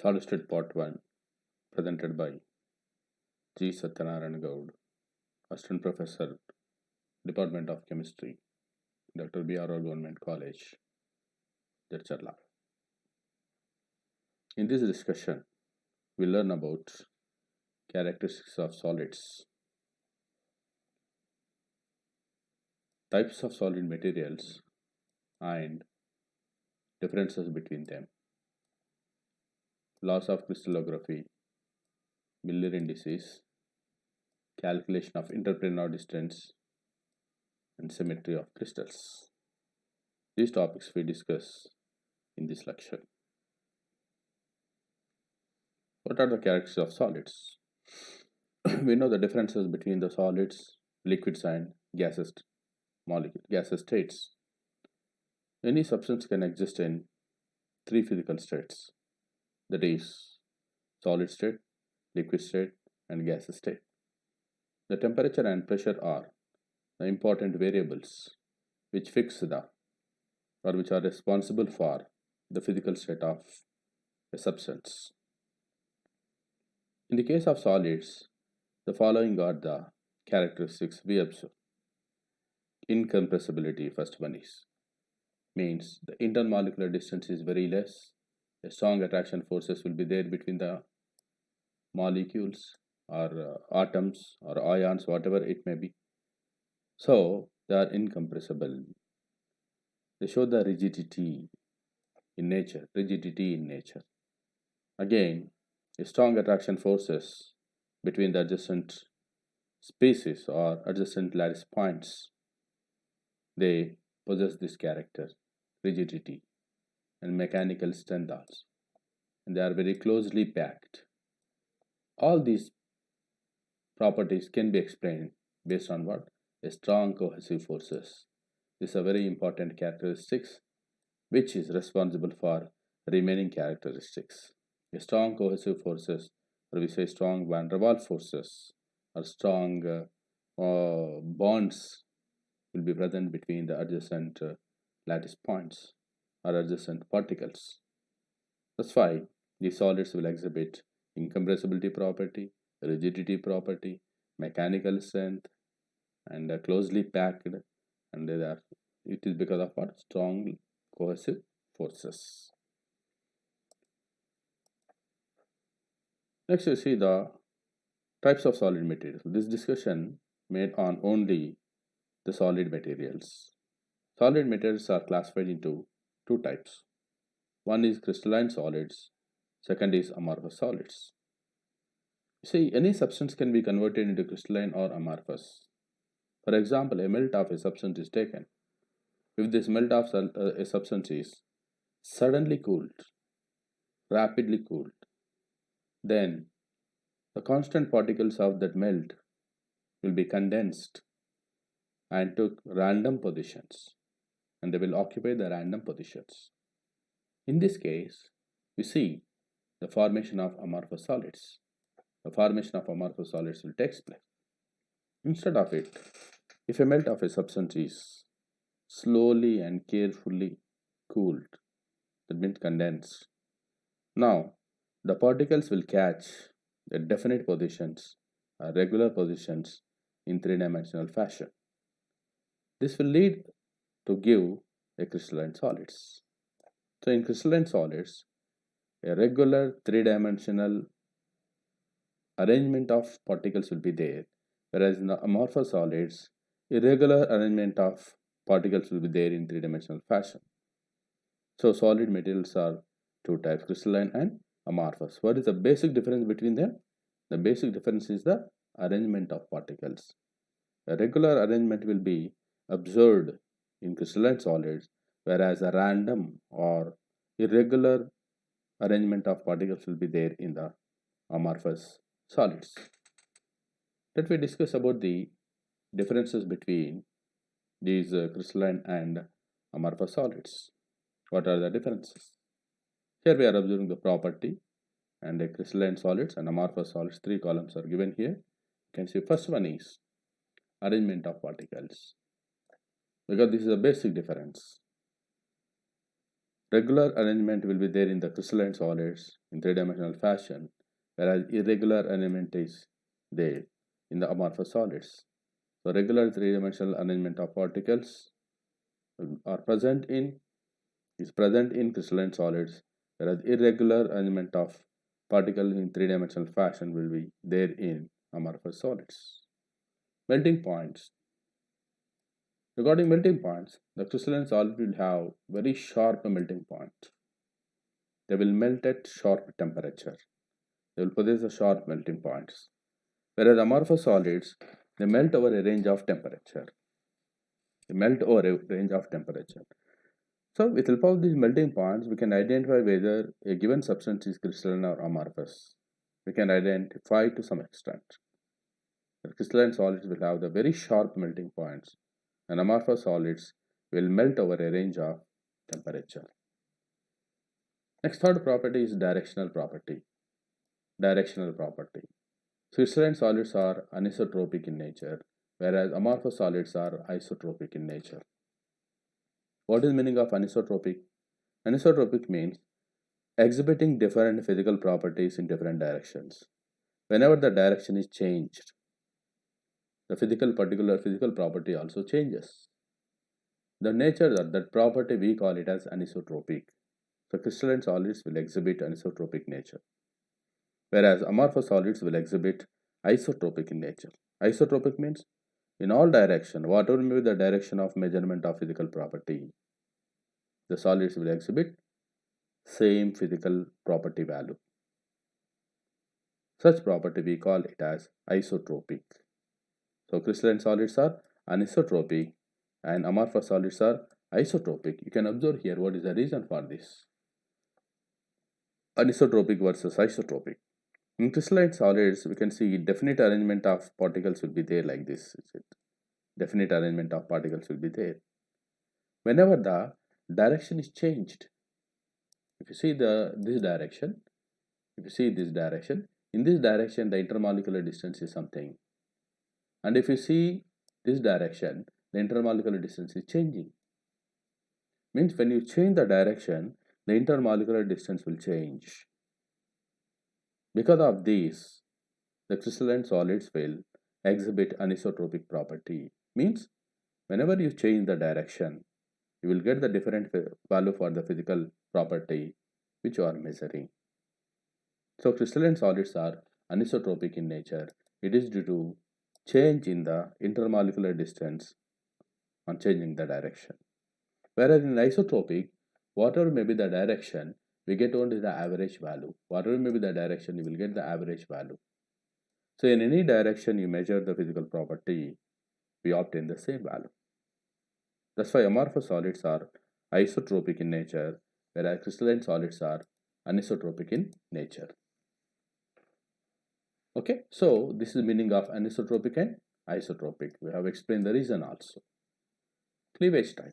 Solid State Part 1, presented by G. Satyanarayan Gaud, Assistant Professor, Department of Chemistry, Dr. B.R.O. Government College, Tirchala. In this discussion, we learn about characteristics of solids, types of solid materials, and differences between them, laws of crystallography, Miller indices, calculation of interplanar distance, and symmetry of crystals. These topics we discuss in this lecture. What are the characteristics of solids? We know the differences between the solids, liquids, and gaseous gaseous states. Any substance can exist in three physical states, that is, solid state, liquid state, and gaseous state. The temperature and pressure are the important variables which fix the or which are responsible for the physical state of a substance. In the case of solids, the following are the characteristics we observe. Incompressibility, first one is, means the intermolecular distance is very less. A strong attraction forces will be there between the molecules or atoms or ions, whatever it may be. So they are incompressible. They show the rigidity in nature. Again, a strong attraction forces between the adjacent species or adjacent lattice points. They possess this character, rigidity, and mechanical strength also. And they are very closely packed. All these properties can be explained based on what? A strong cohesive forces. These are very important characteristics which is responsible for remaining characteristics. A strong cohesive forces, or we say strong van der Waals forces, or strong bonds will be present between the adjacent lattice points or adjacent particles. That's why these solids will exhibit incompressibility property, rigidity property, mechanical strength, and closely packed, and it is because of what? Strong cohesive forces. Next, you see the types of solid materials. This discussion made on only the solid materials. Solid materials are classified into two types. One is crystalline solids, second is amorphous solids. You see, any substance can be converted into crystalline or amorphous. For example, a melt of a substance is taken. If this melt of a substance is suddenly cooled, rapidly cooled, then the constant particles of that melt will be condensed and took random positions, and they will occupy the random positions. In this case, we see the formation of amorphous solids. The formation of amorphous solids will take place. Instead of it, if a melt of a substance is slowly and carefully cooled, that means condensed, now the particles will catch the definite positions, regular positions in three-dimensional fashion. This will lead to give a crystalline solids. So in crystalline solids, a regular three-dimensional arrangement of particles will be there, whereas in the amorphous solids, irregular arrangement of particles will be there in three-dimensional fashion. So solid materials are two types, crystalline and amorphous. What is the basic difference between them? The basic difference is the arrangement of particles. A regular arrangement will be observed in crystalline solids, whereas a random or irregular arrangement of particles will be there in the amorphous solids. Let me discuss about the differences between these crystalline and amorphous solids. What are the differences? Here we are observing the property and a crystalline solids and amorphous solids. Three columns are given here. You can see first one is arrangement of particles, because this is a basic difference. Regular arrangement will be there in the crystalline solids in three-dimensional fashion, whereas irregular arrangement is there in the amorphous solids. So regular three-dimensional arrangement of particles are present in crystalline solids, whereas irregular arrangement of particles in three-dimensional fashion will be there in amorphous solids. Melting points. Regarding melting points, the crystalline solid will have very sharp melting point. They will melt at sharp temperature. They will possess the sharp melting points. Whereas amorphous solids, they melt over a range of temperature. They melt over a range of temperature. So with help of these melting points, we can identify whether a given substance is crystalline or amorphous. We can identify to some extent. The crystalline solids will have the very sharp melting points, and amorphous solids will melt over a range of temperature. Next, third property is directional property. Directional property. Crystalline solids are anisotropic in nature, whereas amorphous solids are isotropic in nature. What is the meaning of anisotropic? Anisotropic means exhibiting different physical properties in different directions. Whenever the direction is changed, the particular physical property also changes. The nature of that property, we call it as anisotropic. So crystalline solids will exhibit anisotropic nature, whereas amorphous solids will exhibit isotropic in nature. Isotropic means in all direction, whatever may be the direction of measurement of physical property, the solids will exhibit same physical property value. Such property we call it as isotropic. So crystalline solids are anisotropic and amorphous solids are isotropic. You can observe here what is the reason for this. Anisotropic versus isotropic. In crystalline solids, we can see definite arrangement of particles will be there like this. Definite arrangement of particles will be there. Whenever the direction is changed, if you see this direction, in this direction the intermolecular distance is something, and if you see this direction, the intermolecular distance is changing. Means when you change the direction, the intermolecular distance will change. Because of this, the crystalline solids will exhibit anisotropic property. Means whenever you change the direction, you will get the different value for the physical property which you are measuring. So crystalline solids are anisotropic in nature. It is due to change in the intermolecular distance on changing the direction. Whereas in isotropic, whatever may be the direction, we get only the average value. Whatever may be the direction, you will get the average value. So in any direction you measure the physical property, we obtain the same value. That's why amorphous solids are isotropic in nature, whereas crystalline solids are anisotropic in nature. Okay, so this is the meaning of anisotropic and isotropic. We have explained the reason also. Cleavage type.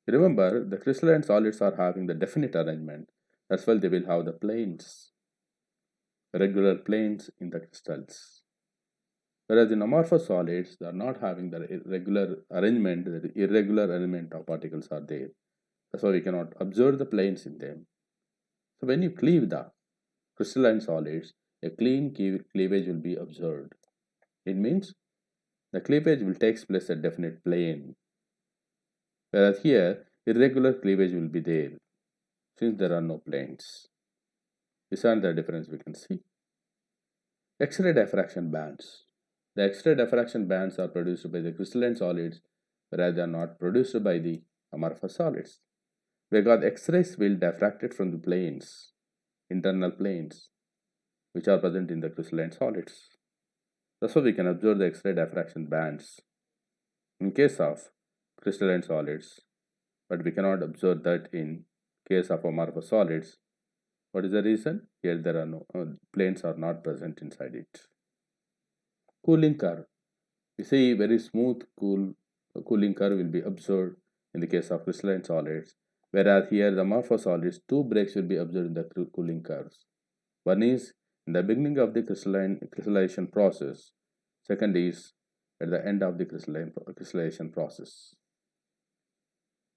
Remember, the crystalline solids are having the definite arrangement. That's why they will have the planes, regular planes in the crystals. Whereas in amorphous solids, they are not having the regular arrangement, the irregular arrangement of particles are there. That's why we cannot observe the planes in them. So when you cleave the crystalline solids, a clean cleavage will be observed. It means the cleavage will take place at definite plane. Whereas here, irregular cleavage will be there, since there are no planes. This is the difference we can see. X-ray diffraction bands. The X-ray diffraction bands are produced by the crystalline solids, whereas they are not produced by the amorphous solids. Because X-rays will diffract from the planes, internal planes, which are present in the crystalline solids. That's why we can observe the X-ray diffraction bands in case of crystalline solids, but we cannot observe that in case of amorphous solids. What is the reason? Here there are no planes are not present inside it. Cooling curve. We see very smooth cooling curve will be observed in the case of crystalline solids, whereas here the amorphous solids, two breaks will be observed in the cooling curves. One is in the beginning of the crystallization process. Second is at the end of the crystallization process.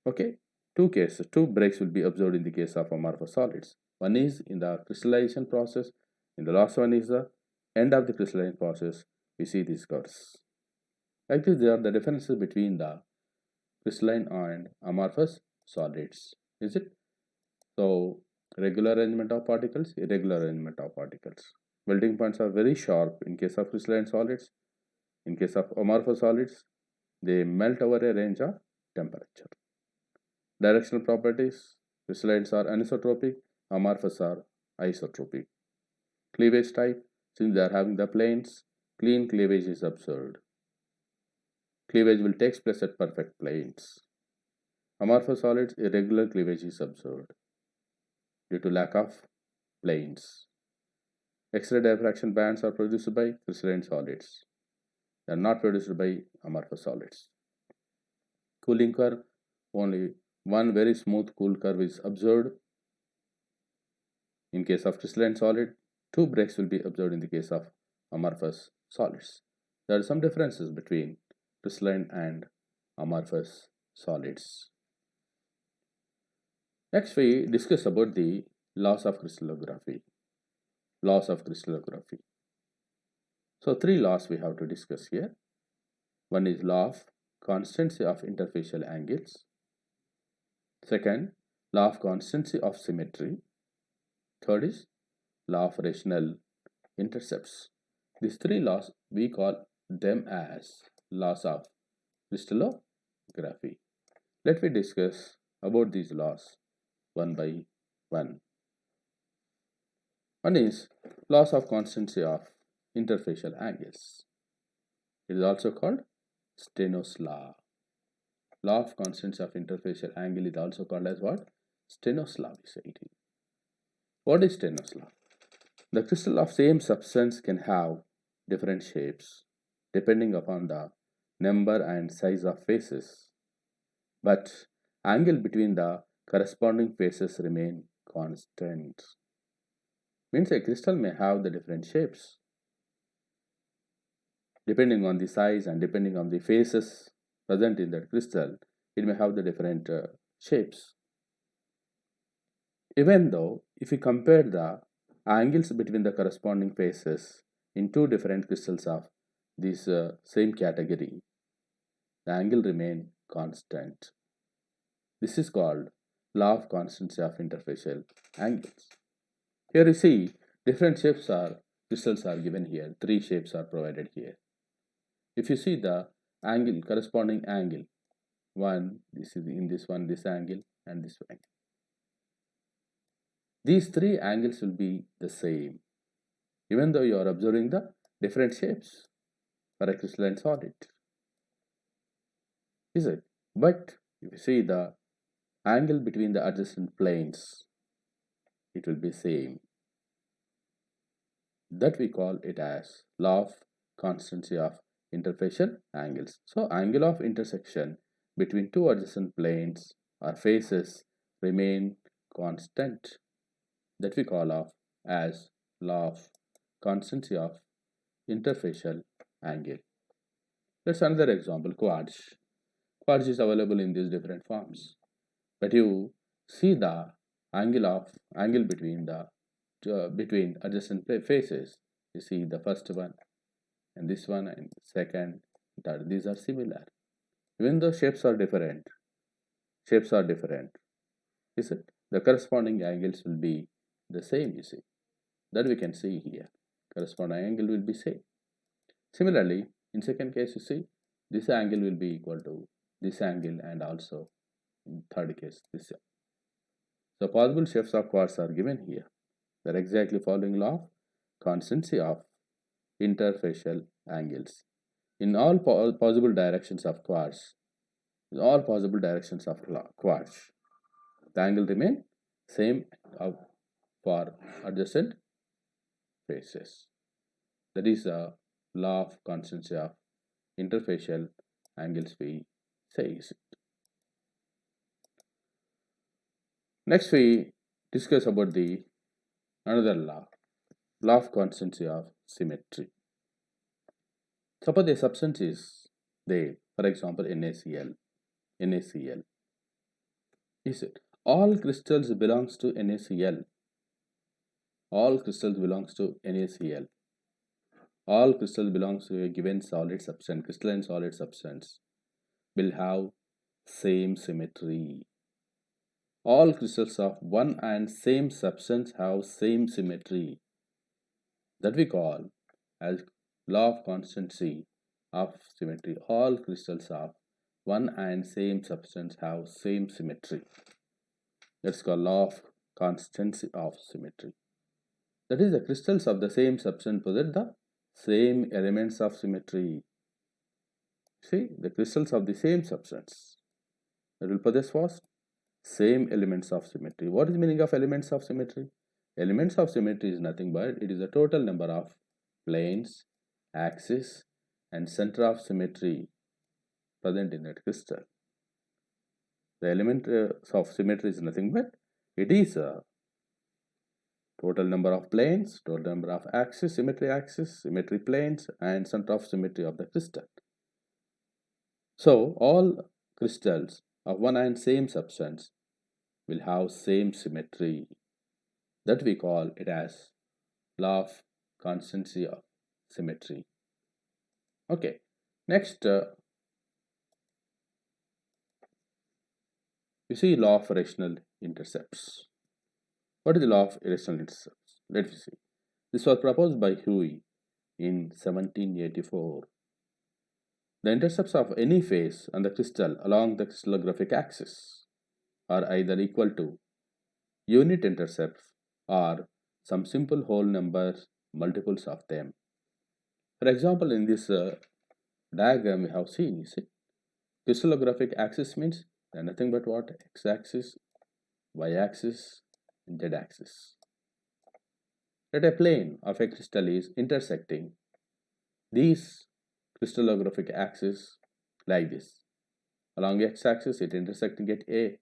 Okay. two breaks will be observed in the case of amorphous solids. One is in the crystallization process, and the last one is the end of the crystalline process. We see these curves. Like this, there are the differences between the crystalline and amorphous solids. Is it? So, regular arrangement of particles, irregular arrangement of particles. Melting points are very sharp in case of crystalline solids. In case of amorphous solids, they melt over a range of temperature. Directional properties, crystallines are anisotropic, amorphous are isotropic. Cleavage type, since they are having the planes, clean cleavage is observed. Cleavage will take place at perfect planes. Amorphous solids, irregular cleavage is observed due to lack of planes. X-ray diffraction bands are produced by crystalline solids. They are not produced by amorphous solids. Cooling curve, only one very smooth cool curve is observed in case of crystalline solid. Two breaks will be observed in the case of amorphous solids. There are some differences between crystalline and amorphous solids. Next, we discuss about the laws of crystallography. Laws of crystallography. So, three laws we have to discuss here. One is law of constancy of interfacial angles. Second, law of constancy of symmetry. Third is law of rational intercepts. These three laws we call them as laws of crystallography. Let me discuss about these laws one by one. One is laws of constancy of interfacial angles. It is also called Steno's law. Law of constancy of interfacial angle is also called as what? Steno's law, we say it. What is Steno's law? The crystal of same substance can have different shapes depending upon the number and size of faces, but angle between the corresponding faces remain constant. Means a crystal may have the different shapes depending on the size and depending on the faces present in that crystal. It may have the different shapes. Even though if we compare the angles between the corresponding faces in two different crystals of this same category, the angle remain constant. This is called law of constancy of interfacial angles. Here you see different shapes are crystals are given here. Three shapes are provided here. If you see the angle, corresponding angle, one, this is in this one, this angle and this angle. These three angles will be the same, even though you are observing the different shapes for a crystalline solid. Is it? But if you see the angle between the adjacent planes, it will be same. That we call it as law of constancy of interfacial angles. So, angle of intersection between two adjacent planes or faces remain constant. That we call of as law of constancy of interfacial angle. Let's another example, quartz. Quartz is available in these different forms, but you see the angle between the between adjacent faces. You see the first one and this one and second, third. These are similar. Even though shapes are different, is it? The corresponding angles will be the same, you see. That we can see here. Corresponding angle will be same. Similarly, in second case, you see, this angle will be equal to this angle and also in third case, this. So, possible shapes of quartz are given here. They are exactly following law of constancy of interfacial angles. In all possible directions of quartz, the angle remain same for adjacent faces. That is a law of constancy of interfacial angles we say. Next we discuss about the another law of constancy of symmetry. Suppose a substance is there, for example NaCl. Is it? All crystals belongs to NaCl. All crystals belongs to NaCl. All crystals belongs to a given solid substance, crystalline solid substance will have same symmetry. All crystals of one and same substance have same symmetry. That we call as law of constancy of symmetry. All crystals of one and same substance have same symmetry. That's called law of constancy of symmetry. That is, the crystals of the same substance possess the same elements of symmetry. See, the crystals of the same substance that will possess what? Same elements of symmetry. What is the meaning of elements of symmetry? Elements of symmetry is nothing but it is the total number of planes, axis, and center of symmetry present in that crystal. The element of symmetry is nothing but it is a total number of planes, total number of axis, symmetry planes, and center of symmetry of the crystal. So all crystals of one and same substance will have same symmetry. That we call it as law of constancy of symmetry. Okay, next you see law of rational intercepts. What is the law of rational intercepts? Let us see. This was proposed by Huey in 1784. The intercepts of any phase on the crystal along the crystallographic axis are either equal to unit intercepts or some simple whole numbers multiples of them. For example, in this diagram we have seen, you see, crystallographic axis means nothing but what? X-axis, Y-axis, and Z-axis. Let a plane of a crystal is intersecting these crystallographic axis like this. Along X-axis it intersecting at A,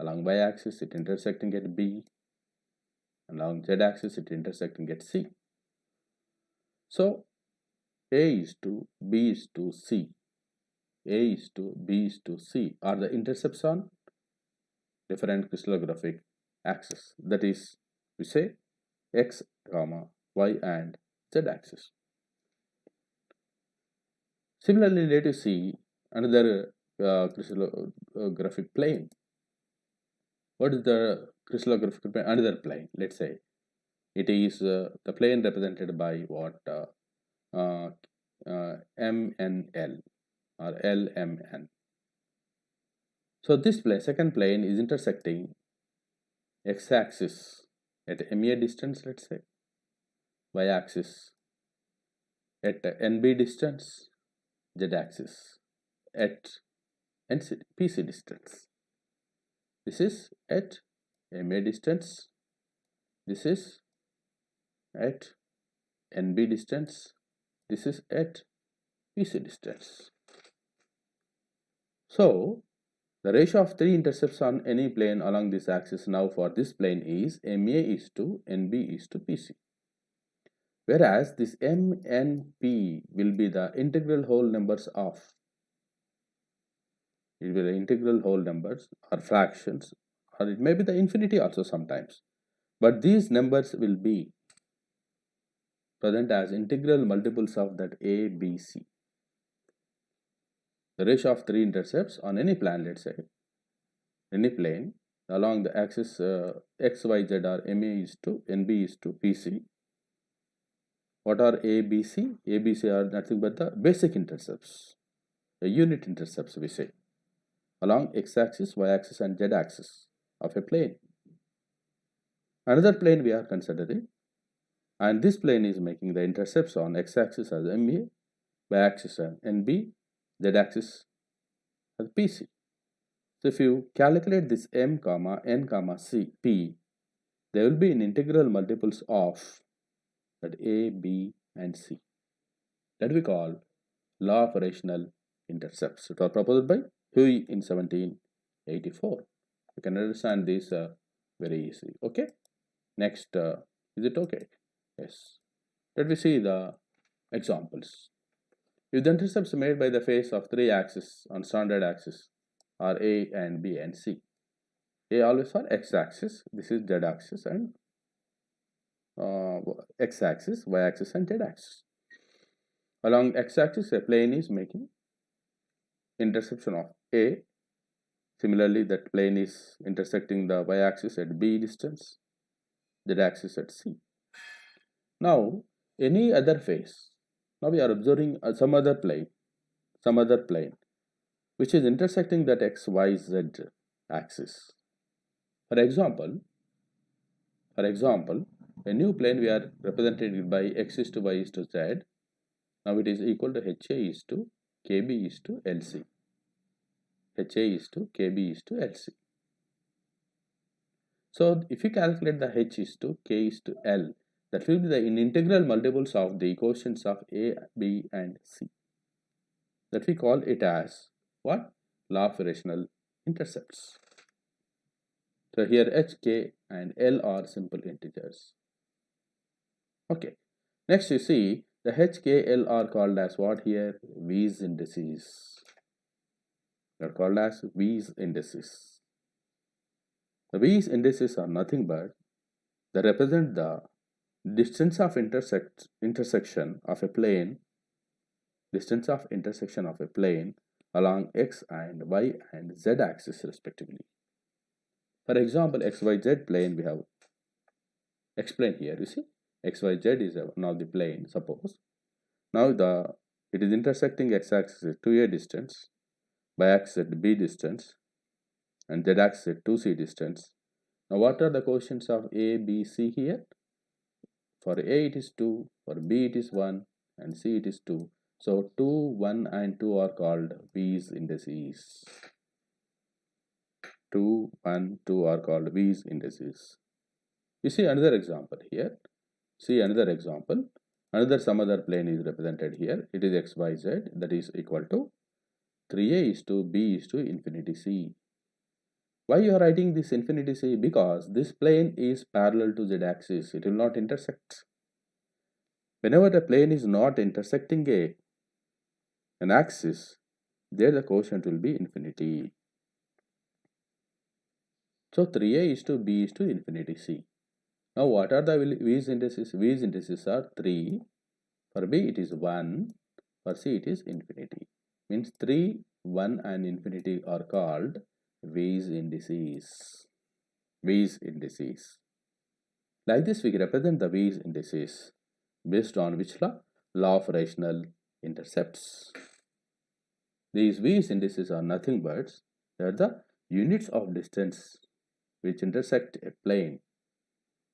along Y-axis it intersecting at B, along Z-axis it intersecting at C. So A is to B is to C, A is to B is to C are the intercepts on different crystallographic axis. That is, we say X, Y and Z axis. Similarly, let us see another crystallographic plane. What is the crystallographic plane? Another plane. Let's say it is the plane represented by what? MNL or LMN. So this plane, second plane, is intersecting x-axis at MA distance, let's say, y-axis at NB distance, z-axis at PC distance. This is at MA distance, this is at NB distance, this is at PC distance. So the ratio of three intercepts on any plane along this axis now for this plane is MA is to NB is to PC. Whereas this M and P will be the integral whole numbers of, it will be the integral whole numbers or fractions, or it may be the infinity also sometimes. But these numbers will be present as integral multiples of that A, B, C. The ratio of three intercepts on any plane, let's say, any plane along the axis X, Y, Z are MA is to NB is to PC. What are A, B, C? A, B, C are nothing but the basic intercepts, the unit intercepts we say, along x-axis, y-axis and z-axis of a plane. Another plane we are considering, and this plane is making the intercepts on x-axis as MA, y-axis as NB, z-axis as PC. So if you calculate this M, N, C, P, there will be an integral multiples of that A, B and C. That we call law of rational intercepts. It was proposed by Huey in 1784. You can understand this very easily. Okay. Next, is it okay? Yes. Let me see the examples. If the intercepts made by the face of three axes on standard axis are A and B and C, A always for x-axis, this is z-axis, and x-axis, y-axis, and z-axis. Along x-axis, a plane is making intersection of A. Similarly, that plane is intersecting the y-axis at B distance, z-axis at C. Now, any other face. Now we are observing some other plane, which is intersecting that x, y, z axis. For example, a new plane we are represented by x is to y is to z. Now it is equal to HA is to KB is to LC. HA is to KB is to LC. So if you calculate the H is to K is to L, that will be the integral multiples of the quotients of A, B, and C. That we call it as what? Law of rational intercepts. So here H, K, and L are simple integers. Okay. Next you see the H, K, L are called as what here? V's indices. They are called as V's indices. The V's indices are nothing but they represent the distance of intersection of a plane along x and y and z axis respectively. For example, xyz plane we have explained here. You see, xyz is one of the plane. Suppose now it is intersecting x-axis at 2a distance, y-axis at b distance, and z-axis at 2c distance. Now what are the quotients of a, b, c here? For A it is 2, for B it is 1, and C it is 2. So 2, 1 and 2 are called V's indices. 2, 1, 2 are called V's indices. You see another example here. Another some other plane is represented here. It is XYZ, that is equal to 3A is to B is to infinity C. Why you are writing this infinity C? Because this plane is parallel to Z axis. It will not intersect. Whenever the plane is not intersecting an axis, there the quotient will be infinity. So 3a is to b is to infinity c. Now what are the V's indices? V's indices are 3. For b it is 1. For c it is infinity. Means 3, 1 and infinity are called V's indices. V's indices. Like this we represent the V's indices based on which law? Law of rational intercepts. These V's indices are nothing but they are the units of distance which intersect a plane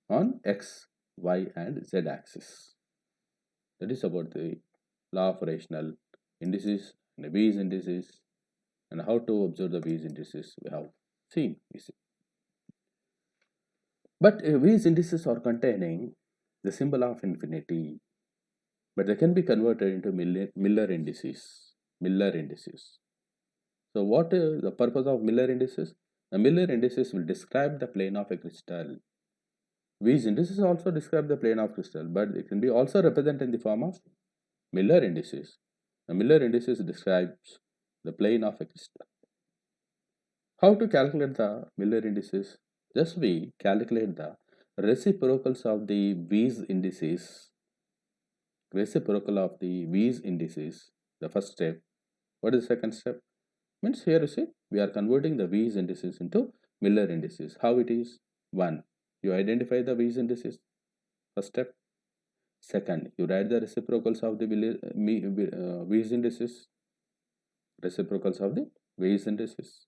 on x, y, and z axis. That is about the law of rational indices and the V's indices, and how to observe the V's indices we have seen. But V's indices are containing the symbol of infinity, but they can be converted into Miller indices. So what is the purpose of Miller indices? The Miller indices will describe the plane of a crystal. These indices also describe the plane of crystal, but it can be also represented in the form of Miller indices. The Miller indices describes the plane of a crystal. How to calculate the Miller indices? Just we calculate the reciprocals of the V's indices. Reciprocal of the V's indices, the first step. What is the second step? Means here you see we are converting the V's indices into Miller indices. How it is? 1. You identify the V's indices. First step. Second, you write the reciprocals of the V's indices. Reciprocals of the V's indices.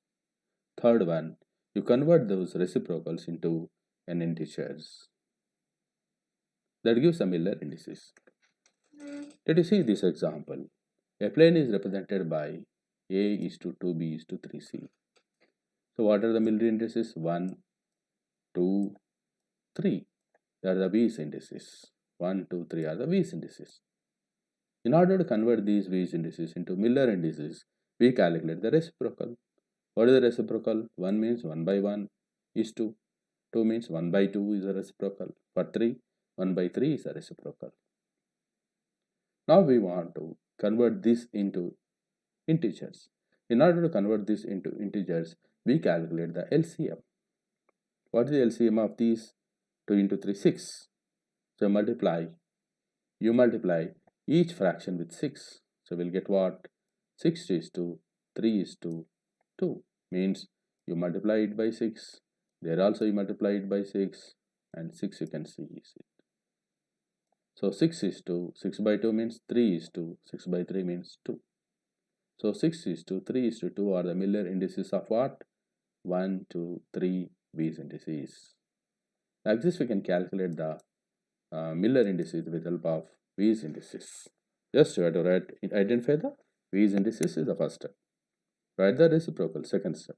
Third one, you convert those reciprocals into an integers. That gives a Miller indices. Let us see this example. A plane is represented by A is to 2, B is to 3C. So what are the Miller indices? 1, 2, 3. They are the V's indices. 1, 2, 3 are the V's indices. In order to convert these V's indices into Miller indices, we calculate the reciprocal. What is the reciprocal? 1 means 1 by 1 is 2. 2 means 1 by 2 is a reciprocal. For 3, 1 by 3 is a reciprocal. Now we want to convert this into integers. In order to convert this into integers, we calculate the LCM. What is the LCM of these? 2 into 3, 6. So you multiply each fraction with 6. So we'll get what? 6 is to 3 is to 2. Means you multiply it by 6. There also you multiply it by 6. And 6 you can see is it. So 6 is to 6 by 2 means 3 is to 6 by 3 means 2. So 6 is to 3 is to 2 are the Miller indices of what? 1, 2, 3 B's indices. Like this we can calculate the Miller indices with the help of B's indices. Just you have to identify the B's indices is the first step. Write the reciprocal, second step.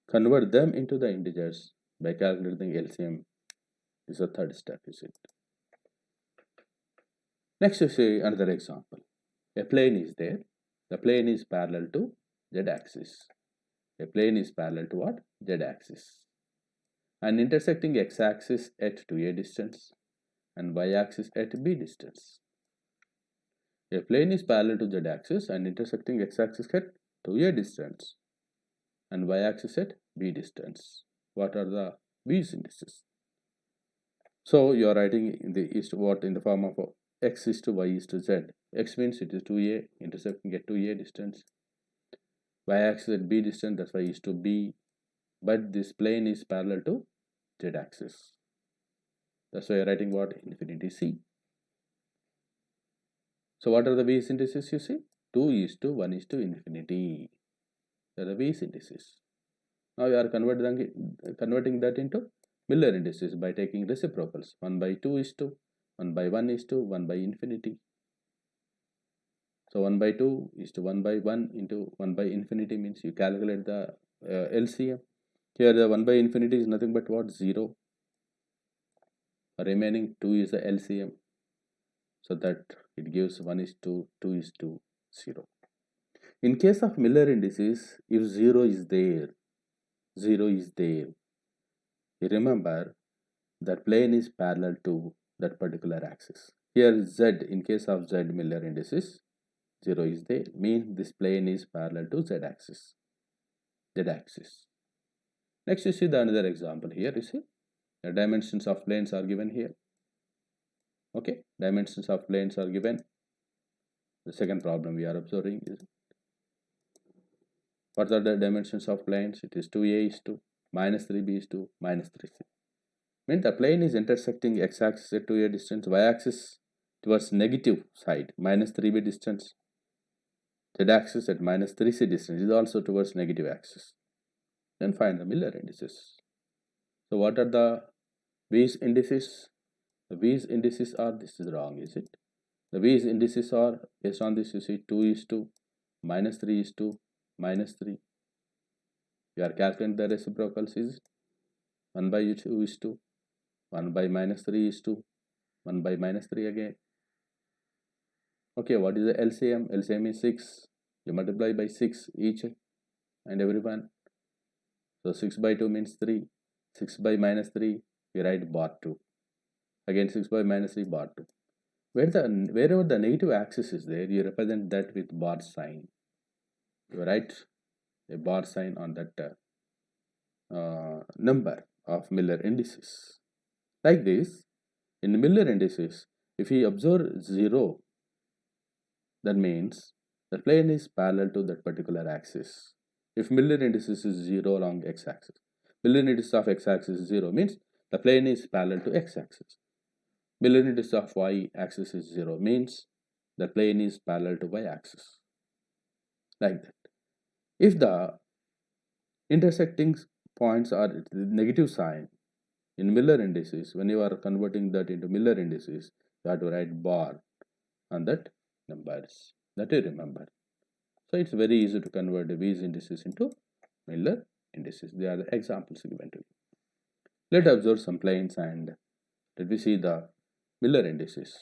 Convert them into the integers by calculating LCM is the third step, is it? Next you see another example. A plane is there. The plane is parallel to z-axis. A plane is parallel to what? Z-axis. And intersecting x-axis at 2a distance and y-axis at b distance. A plane is parallel to z-axis and intersecting x-axis at 2a distance and y-axis at b distance. What are the B's indices? So you are writing in the is to what in the form of x is to y is to z. X means it is 2a intersecting at 2a distance. Y-axis at b distance, that's y is to b. But this plane is parallel to z-axis. That's why you're writing what? Infinity c. So what are the B's indices you see? 2 is to 1 is to infinity. They are the B's indices. Now you are converting that into Miller indices by taking reciprocals. 1 by 2 is to 1 by 1 is to 1 by infinity. So 1 by 2 is to 1 by 1 into 1 by infinity means you calculate the LCM. Here the 1 by infinity is nothing but what? 0. Remaining 2 is the LCM. So that it gives 1 is to 2 is to 0. In case of Miller indices, if 0 is there, you remember that plane is parallel to that particular axis. Here Z, in case of Z Miller indices, 0 is there, means this plane is parallel to Z axis. Next you see the another example here, you see the dimensions of planes are given here. Okay, dimensions of planes are given. The second problem we are observing is what are the dimensions of planes? It is 2a is to minus 3b is to minus 3c. Means the plane is intersecting x-axis at 2a distance, y-axis towards negative side, minus 3b distance, z-axis at minus 3c distance is also towards negative axis. Then find the Miller indices. So what are the B's indices? The B's indices are, this is wrong, is it? The B's indices are, based on this you see 2 is to minus 3 is to minus 3. You are calculating the reciprocals is 1 by 2 is to 1 by minus 3 is to 1 by minus 3 again. Okay, what is the LCM? LCM is 6. You multiply by 6 each and every one. So 6 by 2 means 3. 6 by minus 3, we write bar 2. Again 6 by minus 3 bar 2. Wherever the negative axis is there, you represent that with bar sign. You write a bar sign on that number of Miller indices. Like this, in Miller indices, if we observe 0, that means the plane is parallel to that particular axis. If Miller indices is 0 along x-axis, Miller indices of x-axis is 0 means the plane is parallel to x-axis. Miller indices of y-axis is 0 means the plane is parallel to y-axis. Like that. If the intersecting points are the negative sign in Miller indices, when you are converting that into Miller indices, you have to write bar on that numbers. That you remember. So it's very easy to convert these indices into Miller indices. They are the examples given to you. Let's observe some planes and let me see the Miller indices.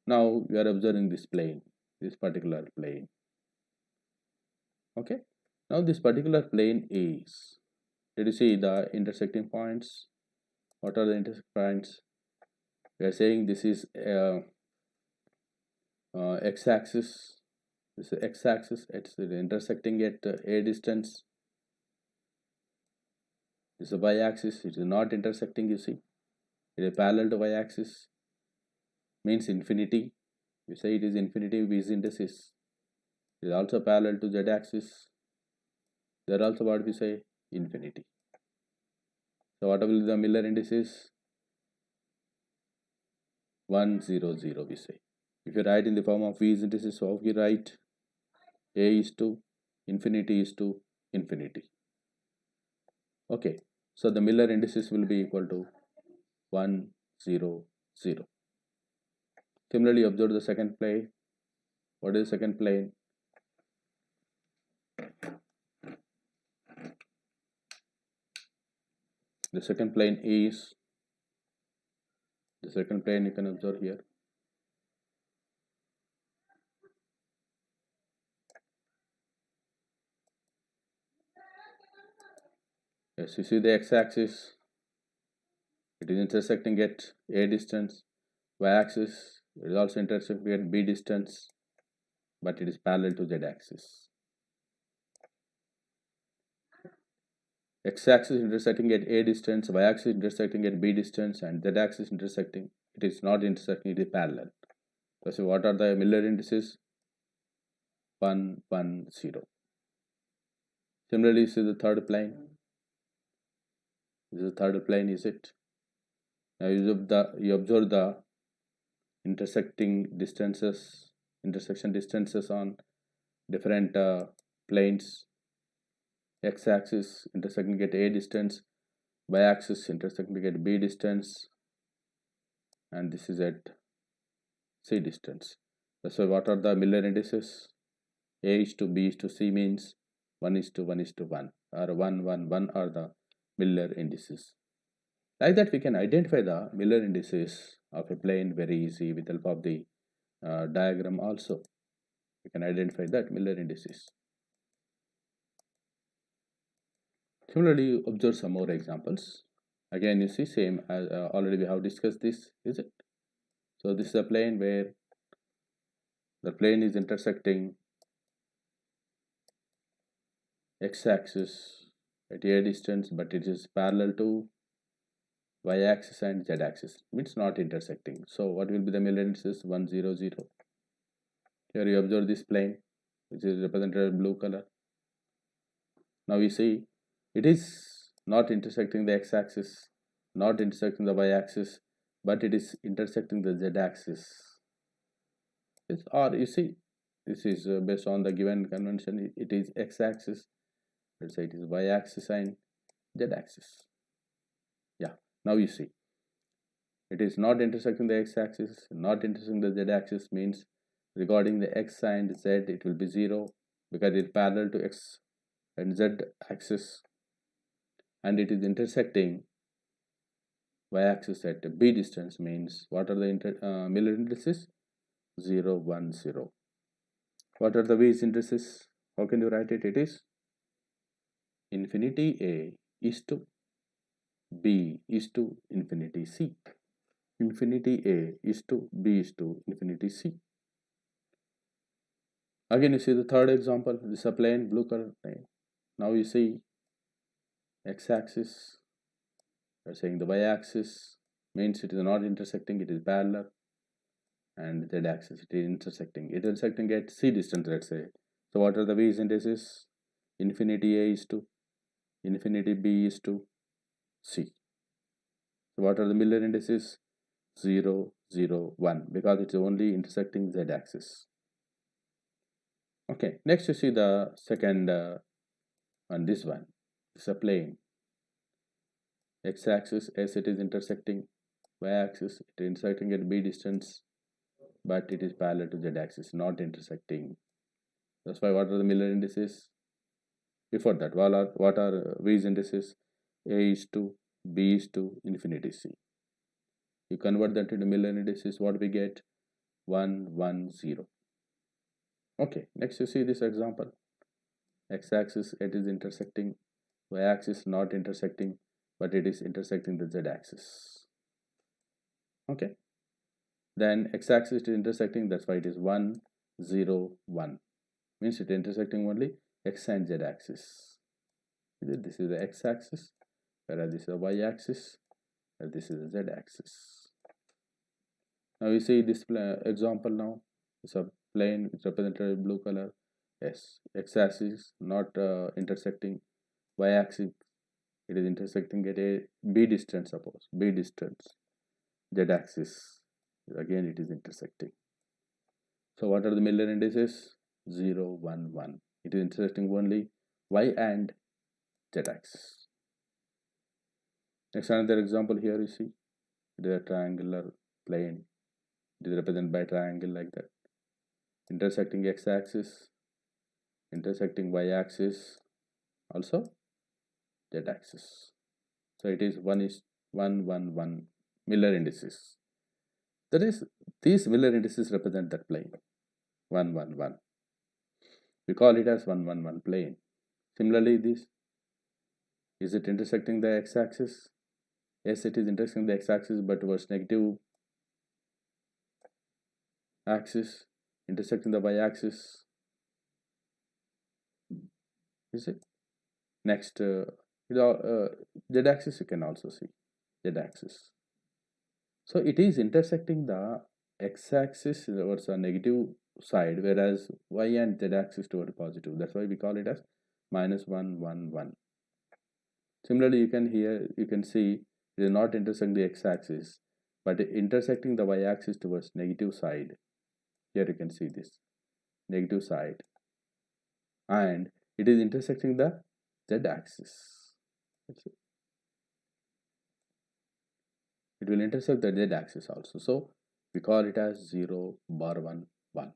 Now we are observing this plane, this particular plane. Okay. Now this particular plane is, did you see the intersecting points? What are the intersecting points? We are saying this is x-axis. This is x-axis. It's intersecting at a distance. This is the y-axis, it is not intersecting, you see. It is parallel to y-axis, means infinity. You say it is infinity with indices. It is also parallel to z-axis. There also what we say, infinity. So what will be the Miller indices? 1, 0, 0 we say. If you write in the form of V's indices, so we write A is to infinity is to infinity. Okay, so the Miller indices will be equal to 1, 0, 0. Similarly, observe the second plane. What is the second plane? The second plane is, the second plane you can observe here. Yes, you see the x-axis, it is intersecting at a distance. Y-axis, it is also intersecting at b distance, but it is parallel to z-axis. X-axis intersecting at a distance, y-axis intersecting at b distance, and z-axis intersecting. It is not intersecting, it is parallel. So what are the Miller indices? 1, 1, 0. Similarly, this is the third plane. This is the third plane, is it? Now you observe the intersection distances on different planes. X-axis intersecting at a distance, y-axis intersecting at b distance, and this is at c distance. So what are the Miller indices? A is to B is to C means 1 is to 1 is to 1, or 1, 1, 1 are the Miller indices. Like that, we can identify the Miller indices of a plane very easy with the help of the diagram also. We can identify that Miller indices. Similarly, observe some more examples. Again, you see same as already we have discussed this, is it? So this is a plane where the plane is intersecting x-axis at a distance, but it is parallel to y-axis and z-axis, means not intersecting. So what will be the Miller indices? 1, 0, 0. Here you observe this plane, which is represented in blue color. Now you see it is not intersecting the x-axis, not intersecting the y-axis, but it is intersecting the z-axis. Or you see, this is based on the given convention. It is x-axis. Let's say it is y-axis and z-axis. Yeah. Now you see, it is not intersecting the x-axis, not intersecting the z-axis, means regarding the x and z, it will be 0 because it is parallel to x and z axis, and it is intersecting y-axis at b distance, means what are the Miller indices? 0, 1, 0. What are the V's indices? How can you write it? It is infinity A is to B is to infinity C. Infinity A is to B is to infinity C. Again, you see the third example. This is a plane, blue color plane. Now you see x-axis. We are saying the y-axis means it is not intersecting, it is parallel, and z-axis it is intersecting at c distance. Let's say. So what are the V's indices? Infinity A is to infinity B is to C. So what are the Miller indices? 0, 0, 1, because it's only intersecting z-axis. Okay, next you see the second one, this one. It's a plane. X-axis as it is intersecting, y-axis it is intersecting at b distance, but it is parallel to z-axis, not intersecting. That's why what are the Miller indices? Before that, what are V's indices? A is to B is to infinity C. You convert that into Miller indices, what we get? 1, 1, 0. Okay, next you see this example. X-axis it is intersecting, y-axis not intersecting, but it is intersecting the z-axis. Okay, then x-axis is intersecting, that's why it is 1, 0, 1, means it is intersecting only x and z-axis. This is the x-axis, whereas this is a y-axis, and this is a z-axis. Now you see this example now. It's a plane, it's represented in blue color. Yes, x-axis not intersecting, y-axis it is intersecting at a b distance, suppose b distance, z-axis again it is intersecting. So what are the Miller indices? 0, 1, 1. It is intersecting only y and z-axis. Next, another example here you see, it is a triangular plane. It is represented by triangle like that. Intersecting x-axis, intersecting y-axis, also z-axis. So it is 1 is 1, 1, 1 Miller indices. That is, these Miller indices represent that plane 1, 1, 1. We call it as 1, 1, 1 plane. Similarly, this, is it intersecting the x-axis? Yes, it is intersecting the x-axis, but towards negative axis, intersecting the y-axis. Is it? Next, z-axis you can also see, z-axis. So it is intersecting the x-axis towards a negative side, whereas y and z-axis toward positive. That's why we call it as minus 1, 1, 1. Similarly, you can see it is not intersecting the x-axis, but intersecting the y-axis towards negative side. Here you can see this negative side, and it is intersecting the z-axis. It will intersect the z-axis also. So we call it as 0, bar 1, 1.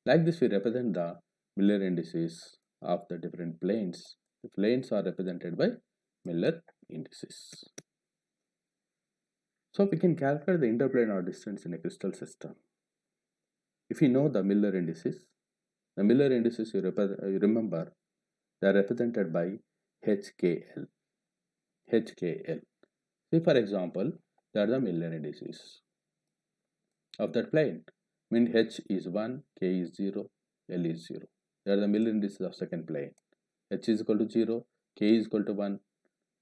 Like this, we represent the Miller indices of the different planes. The planes are represented by Miller indices. So we can calculate the interplanar distance in a crystal system. If you know the Miller indices you remember, they are represented by HKL. HKL. See, for example, they are the Miller indices of that plane. Mean H is 1, K is 0, L is 0. They are the Miller indices of second plane. H is equal to 0, K is equal to 1,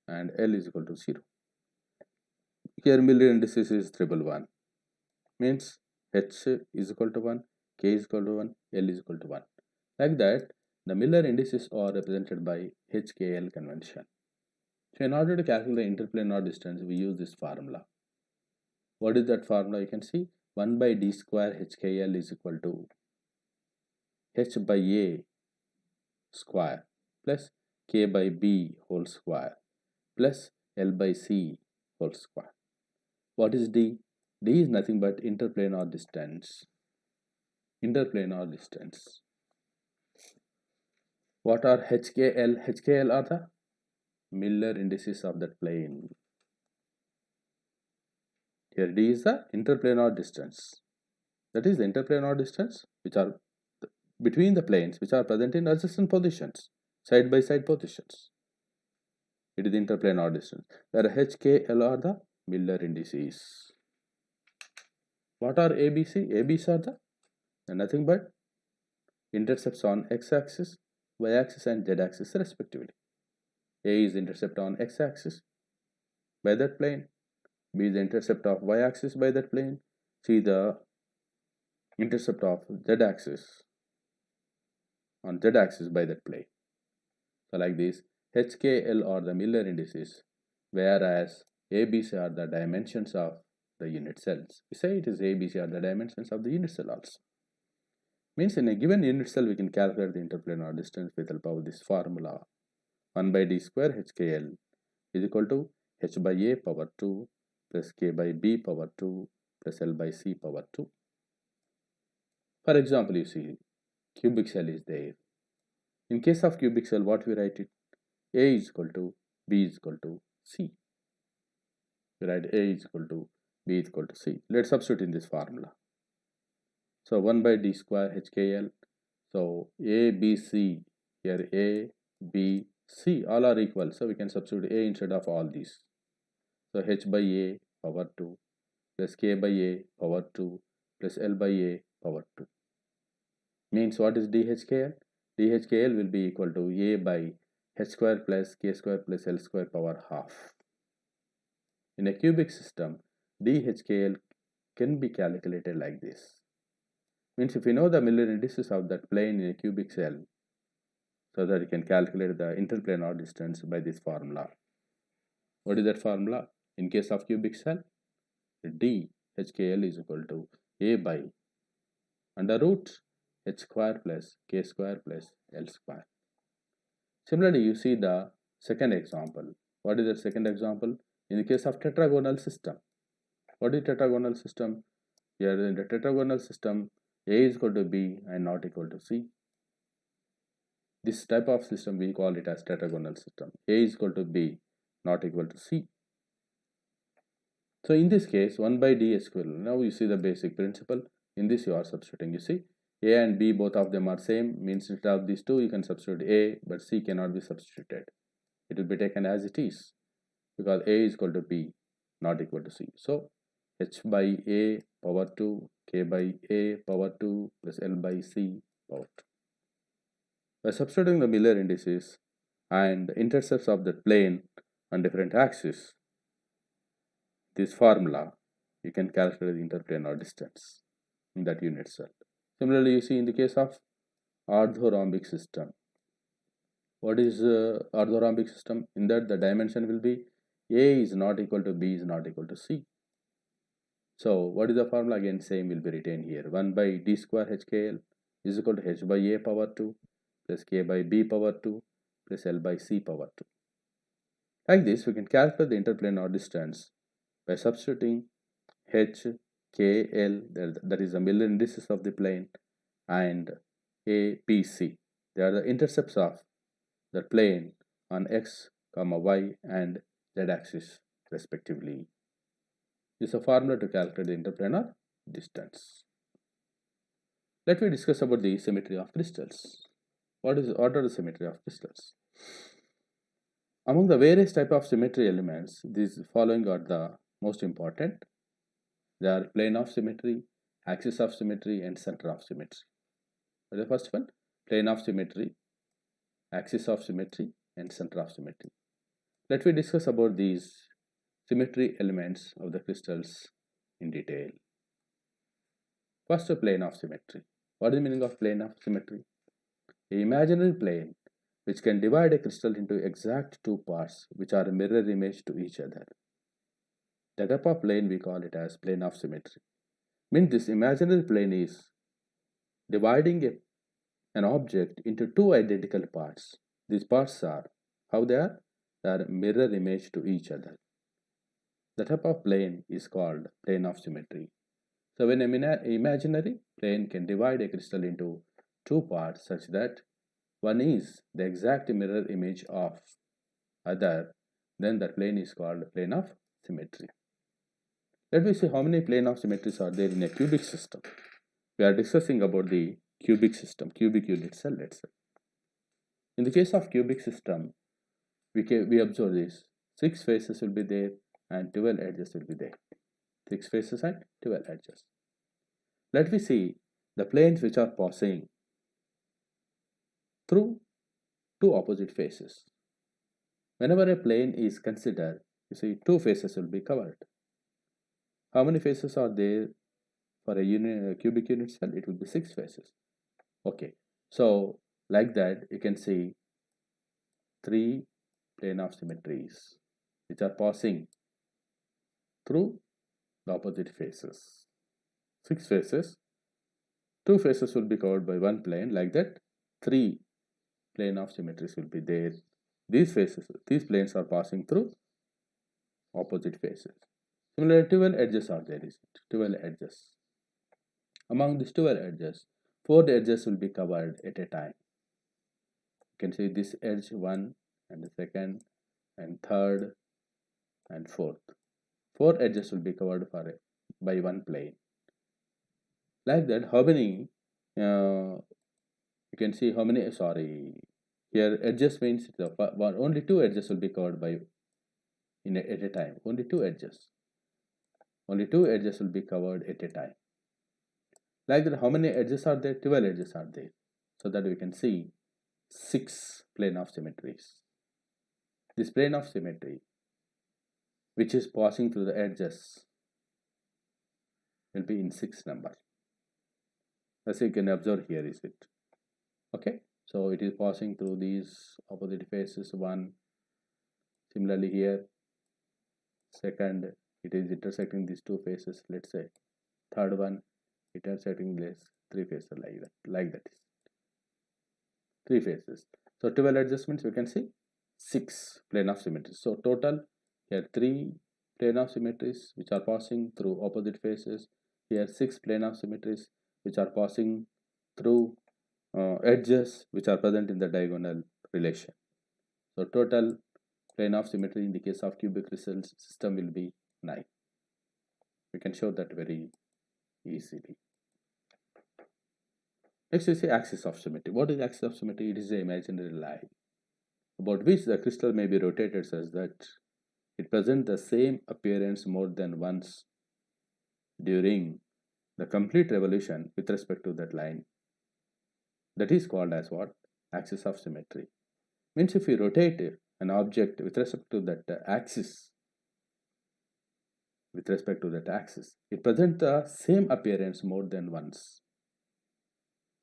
and L is equal to 0. Here Miller indices is 111. Means H is equal to 1, K is equal to 1, L is equal to 1. Like that, the Miller indices are represented by HKL convention. So in order to calculate the interplanar distance, we use this formula. What is that formula? You can see 1 by d square HKL is equal to H by A square plus K by B whole square plus L by C whole square. What is D? D is nothing but interplanar distance. Interplanar distance. What are HKL? HKL are the Miller indices of that plane. Here D is the interplanar distance. That is the interplanar distance which are between the planes which are present in adjacent positions, side by side positions. It is the interplanar distance. Where HKL are the Miller indices. What are ABC? ABs are the nothing but intercepts on x-axis, y-axis and z-axis respectively. A is the intercept on x-axis by that plane, B is the intercept of y-axis by that plane, C the intercept of z-axis on z-axis by that plane. So like this, HKL are the Miller indices, whereas ABC are the dimensions of the unit cells. We say it is ABC are the dimensions of the unit cell also. Means in a given unit cell, we can calculate the interplanar distance with help of this formula. 1 by d square HKL is equal to H by A power 2 plus K by B power 2 plus L by C power 2. For example, you see cubic cell is there. In case of cubic cell, what we write it? A is equal to B is equal to C. We write A is equal to B is equal to C. Let's substitute in this formula. So 1 by d square HKL. So A, B, C. Here A, B, C all are equal. So we can substitute A instead of all these. So H by A power 2 plus K by A power 2 plus L by A power 2. Means what is DHKL? DHKL will be equal to A by h square plus k square plus l square power half. In a cubic system, DHKL can be calculated like this. Means if you know the Miller indices of that plane in a cubic cell, so that you can calculate the interplanar distance by this formula. What is that formula? In case of cubic cell, DHKL is equal to A by under root h square plus k square plus l square. Similarly, you see the second example. What is the second example? In the case of tetragonal system. What is tetragonal system? Here in the tetragonal system, A is equal to B and not equal to C. This type of system we call it as tetragonal system. A is equal to B, not equal to C. So in this case, 1 by D is equal. Now you see the basic principle. In this you are substituting. You see, A and B, both of them are same. Means instead of these two, you can substitute A, but C cannot be substituted. It will be taken as it is because A is equal to B, not equal to C. So h by A power 2, k by A power 2 plus L by C power 2. By substituting the Miller indices and intercepts of the plane on different axes, this formula, you can calculate the interplanar distance in that unit cell. Similarly, you see in the case of orthorhombic system. What is orthorhombic system? In that the dimension will be A is not equal to B is not equal to C. So what is the formula? Again same will be retained here. 1 by D square HKL is equal to h by A power 2 plus k by B power 2 plus L by C power 2. Like this, we can calculate the interplanar distance by substituting h, k, l, that is the Miller indices of the plane, and A, B, C. They are the intercepts of the plane on x, y, and z axis respectively. This is a formula to calculate the interplanar distance. Let me discuss about the symmetry of crystals. What is the symmetry of crystals? Among the various type of symmetry elements, these following are the most important. They are plane of symmetry, axis of symmetry, and center of symmetry. The first one, plane of symmetry, axis of symmetry, and center of symmetry. Let me discuss about these symmetry elements of the crystals in detail. First, a plane of symmetry. What is the meaning of plane of symmetry? An imaginary plane which can divide a crystal into exact two parts which are a mirror image to each other. The type of plane we call it as plane of symmetry. Means this imaginary plane is dividing an object into two identical parts. These parts are, how they are? They are mirror image to each other. The type of plane is called plane of symmetry. So when an imaginary plane can divide a crystal into two parts such that one is the exact mirror image of other, then the plane is called plane of symmetry. Let me see how many plane of symmetries are there in a cubic system. We are discussing about the cubic system, cubic unit cell, let's say. In the case of cubic system, we observe this. 6 faces will be there and 12 edges will be there. 6 faces and 12 edges. Let me see the planes which are passing through two opposite faces. Whenever a plane is considered, you see 2 faces will be covered. How many faces are there for a cubic unit cell? It will be 6 faces. Okay, so like that you can see 3 plane of symmetries which are passing through the opposite faces. 6 faces, 2 faces will be covered by one plane. Like that 3 plane of symmetries will be there. These planes are passing through opposite faces. Similarly, 12 edges are there. 12 edges. Among these 12 edges, 4 edges will be covered at a time. You can see this edge 1 and the second and third and fourth. 4 edges will be covered by one plane. Like that, how many? You can see how many. Here edges means only 2 edges will be covered at a time. Only 2 edges. Only 2 edges will be covered at a time. Like that, how many edges are there? 12 edges are there. So that we can see 6 plane of symmetries. This plane of symmetry, which is passing through the edges, will be in 6 number. As you can observe here, is it? Okay, so it is passing through these opposite faces, one. Similarly here, second, it is intersecting these two faces, let's say. Third one, intersecting this three faces, like that is 3 faces. So 12 adjustments, we can see 6 plane of symmetries. So total here 3 plane of symmetries which are passing through opposite faces. Here 6 plane of symmetries which are passing through edges which are present in the diagonal relation. So total plane of symmetry in the case of cubic crystal system will be 9. We can show that very easily. Next we see axis of symmetry. What is axis of symmetry? It is an imaginary line about which the crystal may be rotated such that it presents the same appearance more than once during the complete revolution with respect to that line. That is called as what? Axis of symmetry. Means if you rotate an object with respect to that axis, it presents the same appearance more than once.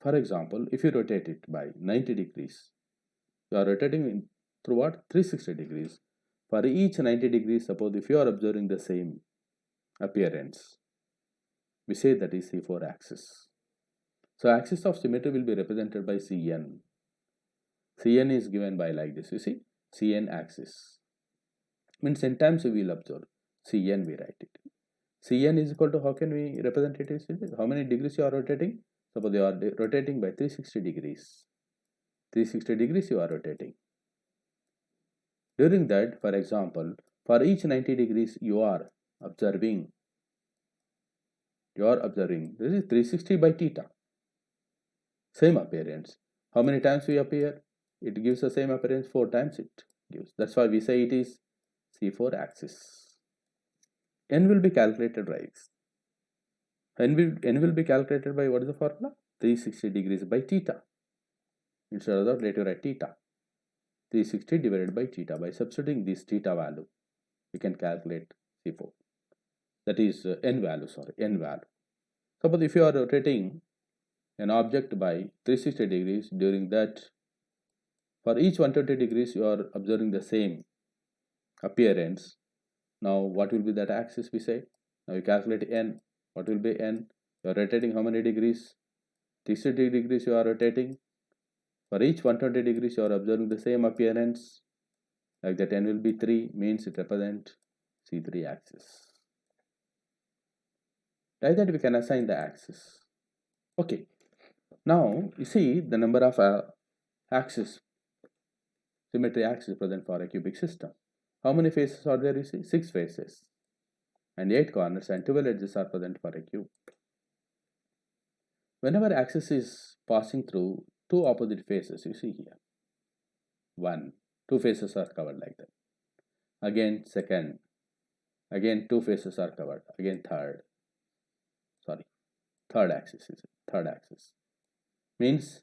For example, if you rotate it by 90 degrees, you are rotating through what? 360 degrees. For each 90 degrees, suppose if you are observing the same appearance, we say that is C4 axis. So axis of symmetry will be represented by Cn. Cn is given by like this, you see, Cn axis. Means 10 times we will observe Cn, we write it. Cn is equal to, how can we represent it? How many degrees you are rotating? Suppose you are rotating by 360 degrees. 360 degrees you are rotating. During that, for example, for each 90 degrees you are observing, this is 360 by theta. Same appearance. How many times we appear? It gives the same appearance 4 times it gives. That's why we say it is C4 axis. N will be calculated by X. N will be calculated by, what is the formula? 360 degrees by theta. Instead of that, let you write theta. 360 divided by theta. By substituting this theta value, we can calculate C4. That is N value. Suppose if you are rotating an object by 360 degrees, during that, for each 120 degrees, you are observing the same appearance. Now, what will be that axis, we say? Now, you calculate N. What will be N? You are rotating how many degrees? 360 degrees you are rotating. For each 120 degrees, you are observing the same appearance. Like that, N will be 3, means it represents C3 axis. Like that, we can assign the axis. Okay. Now, you see the number of axis, symmetry axis present for a cubic system. How many faces are there? You see 6 faces and 8 corners and 12 edges are present for a cube. Whenever axis is passing through 2 opposite faces, you see here, 1, 2 faces are covered like that. Again second, again 2 faces are covered. Again third axis is it? Third axis means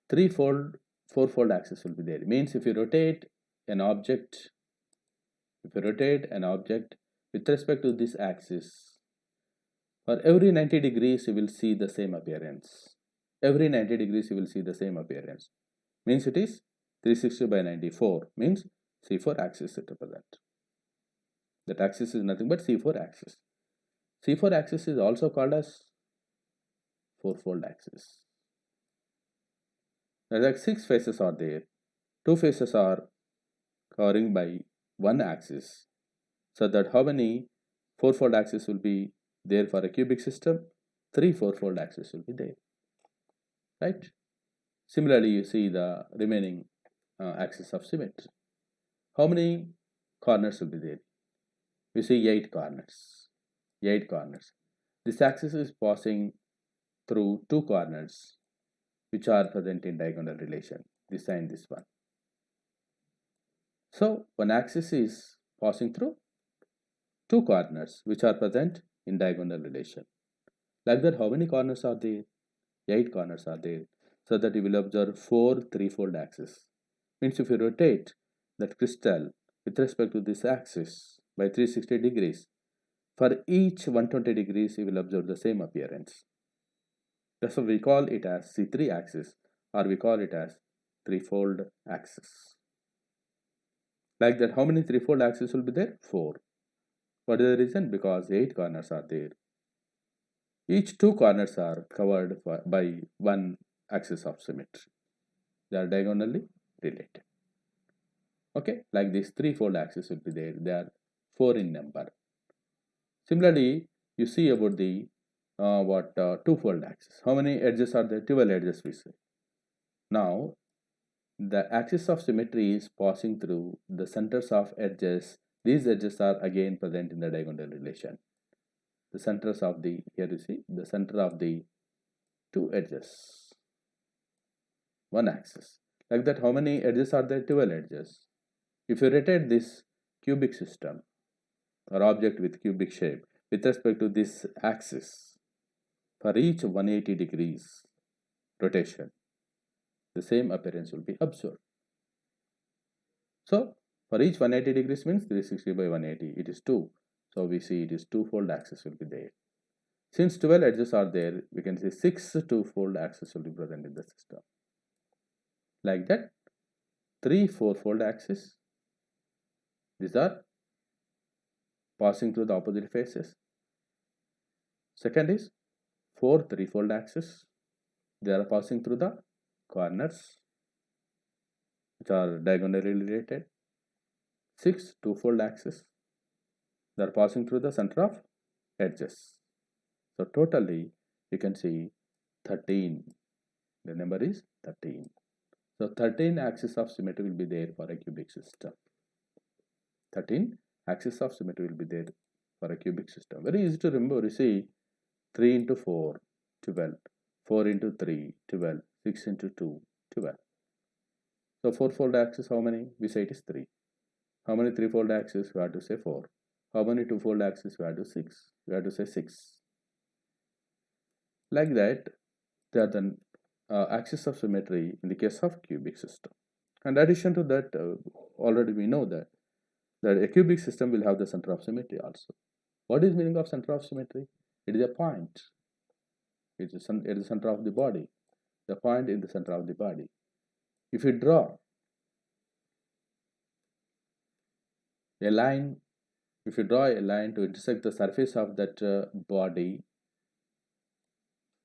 3-fold, 4-fold axis will be there. Means if you rotate an object with respect to this axis, for every 90 degrees you will see the same appearance. Every 90 degrees you will see the same appearance. Means it is 360 by 94, means C4 axis it represents. That axis is nothing but C4 axis. C4 axis is also called as 4-fold axis. Like 6 faces are there. 2 faces are covering by 1 axis. So that how many 4-fold axis will be there for a cubic system? 3 4-fold axis will be there. Right? Similarly, you see the remaining axis of symmetry. How many corners will be there? We see 8 corners. 8 corners. This axis is passing through 2 corners which are present in diagonal relation, this and this one. So one axis is passing through 2 corners which are present in diagonal relation. Like that, how many corners are there? 8 corners are there. So that you will observe 4 3-fold axis. Means if you rotate that crystal with respect to this axis by 360 degrees, for each 120 degrees you will observe the same appearance. That's why we call it as C3 axis, or we call it as threefold axis. Like that, how many threefold axes will be there? 4. What is the reason? Because 8 corners are there. Each 2 corners are covered by one axis of symmetry. They are diagonally related. Okay, like this threefold axis will be there. They are 4 in number. Similarly, you see about the twofold axis. How many edges are there? 12 edges we say. Now, the axis of symmetry is passing through the centers of edges. These edges are again present in the diagonal relation. The centers of the, here you see, the center of the two edges. One axis. Like that, how many edges are there? 12 edges. If you rotate this cubic system or object with cubic shape with respect to this axis, for each 180 degrees rotation, the same appearance will be observed. So, for each 180 degrees means 360 by 180, it is 2. So, we see it is twofold axis will be there. Since 12 edges are there, we can say 6 twofold axis will be present in the system. Like that, 3 fourfold axis. These are passing through the opposite faces. Second is 4 threefold axis. They are passing through the corners, which are diagonally related. 6 twofold axis. They are passing through the center of edges. So totally you can see 13. The number is 13. So 13 axis of symmetry will be there for a cubic system. 13 axis of symmetry will be there for a cubic system. Very easy to remember. You see, 3 into 4, 12. 4 into 3, 12. 6 into 2, 12. So fourfold axis, how many? We say it is 3. How many threefold axis? We have to say 4. How many twofold axis? We have to 6. We have to say 6. Like that, they are the axis of symmetry in the case of cubic system. And in addition to that, already we know that a cubic system will have the center of symmetry also. What is meaning of center of symmetry? It is a point. It is the center of the body. The point in the center of the body. If you draw a line, to intersect the surface of that body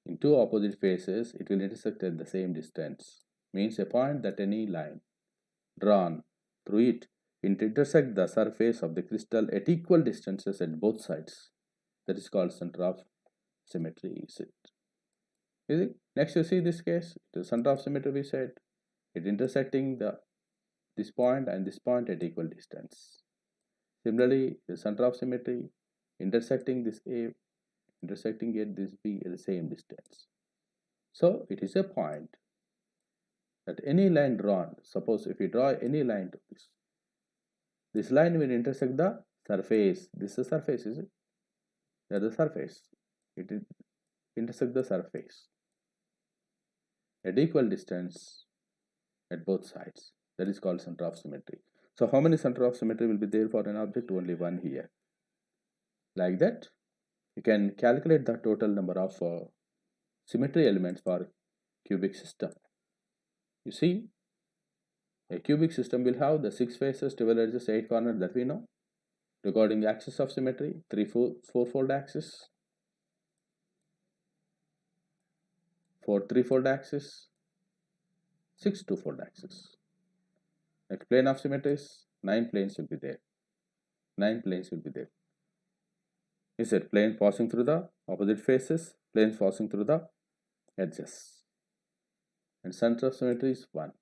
in two opposite faces, it will intersect at the same distance. Means a point that any line drawn through it intersect the surface of the crystal at equal distances at both sides. That is called center of symmetry. Is it? Next you see this case, the center of symmetry we said, it intersecting this point and this point at equal distance. Similarly, the center of symmetry intersecting this A, intersecting at this B at the same distance. So it is a point that any line drawn, suppose if you draw any line to this line will intersect the surface. This is the surface, is it? That is the surface. It intersect the surface at equal distance at both sides. That is called center of symmetry. So how many center of symmetry will be there for an object? Only one here. Like that, you can calculate the total number of symmetry elements for cubic system. You see, a cubic system will have the 6 faces, 12 edges, 8 corners, that we know. Regarding the axis of symmetry, 3 fourfold axis, 4 threefold axis, 6 twofold axis. Next plane of symmetry is 9 planes will be there. 9 planes will be there. Is it plane passing through the opposite faces, planes passing through the edges. And center of symmetry is 1.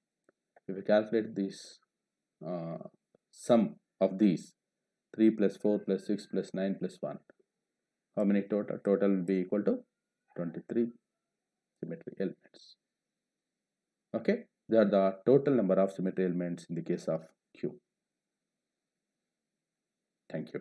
If we calculate this sum of these, 3 plus 4 plus 6 plus 9 plus 1, how many total? Total will be equal to 23 symmetry elements. Okay, they are the total number of symmetry elements in the case of Q. Thank you.